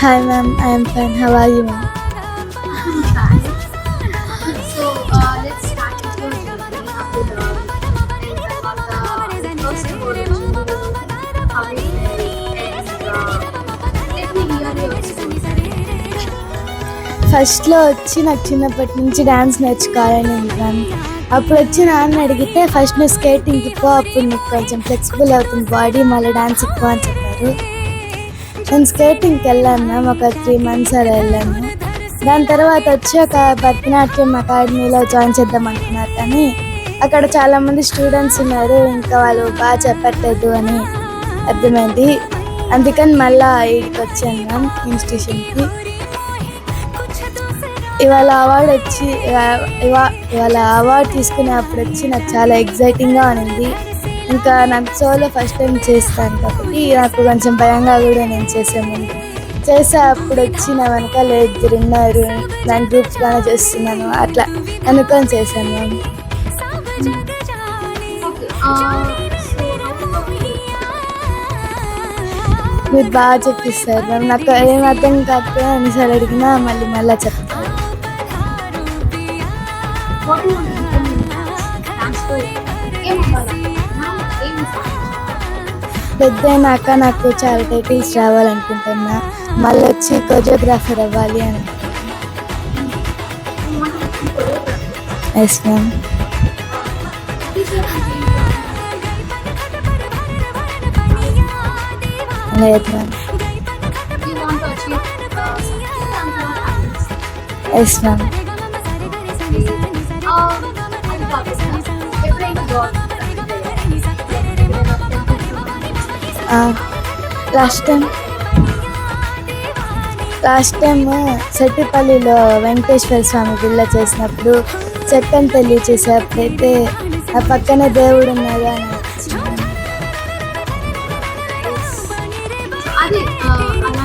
Hi ma'am, I am fine. How are you ma'am? So let's start with your journey of the dog and about the first origin, how it felt, and let me hear your story. ఫస్ట్లో వచ్చి నాకు చిన్నప్పటి నుంచి dance నేర్చుకోవాలని ఉంది ma'am. అప్పుడు వచ్చి నాన్న అడిగితే ఫస్ట్ నువ్వు స్కేటింగ్కి పో, అప్పుడు నీకు కొంచెం ఫ్లెక్సిబుల్ అవుతుంది బాడీ, మళ్ళీ డాన్స్ ఎక్కువ అని చెప్పారు. నేను స్కేటింగ్కి వెళ్ళాను మ్యామ్, ఒక 3 months అలా వెళ్ళాను. దాని తర్వాత వచ్చి ఒక భరతనాట్యం అకాడమీలో జాయిన్ చేద్దాం అనుకున్నారు, కానీ అక్కడ చాలామంది స్టూడెంట్స్ ఉన్నారు, ఇంకా వాళ్ళు బాగా చెప్పట్లేదు అని అర్థమైంది. అందుకని మళ్ళీ ఇక్కడికి వచ్చాను మ్యామ్ ఇన్స్టిట్యూషన్కి. ఇవాళ అవార్డు తీసుకునేప్పుడు వచ్చి నాకు చాలా ఎగ్జైటింగ్గా ఉంది. ఇంకా నాకు సోలో ఫస్ట్ టైం చేస్తాను కాబట్టి నాకు కొంచెం భయంగా కూడా నేను చేసే అప్పుడు వచ్చి నా వెనకాల 2 ఉన్నారు, దాని గ్రూప్స్గానే చేస్తున్నాను అట్లా అనుకొని చేశాను మ్యామ్. మీరు బాగా చెప్పిస్తారు మ్యామ్, నాకు ఏం అర్థం కాకపోయినా ఎన్నిసార్లు అడిగినా మళ్ళీ చెప్తాను. What do you want to become in dance to ఏం అవ్వాలి ఏం పెద్దయినాక నాకు చాలా టైటిల్స్ రావాలనుకుంటున్నా, మళ్ళీ వచ్చి కొరియోగ్రాఫర్ అవ్వాలి అని. Yes ma'am. లేదు ma'am. you want to achieve yes ma'am. అది కాకుండా ఎప్పుడైనా జాబ్ లాస్ట్ టైం సెట్టిపల్లిలో వెంకటేశ్వర స్వామి గుళ్ళ చేసినప్పుడు చెక్కని తెలియచేసేప్పుడైతే ఆ పక్కన దేవుడు ఉన్నాడు అని అది అలాంటి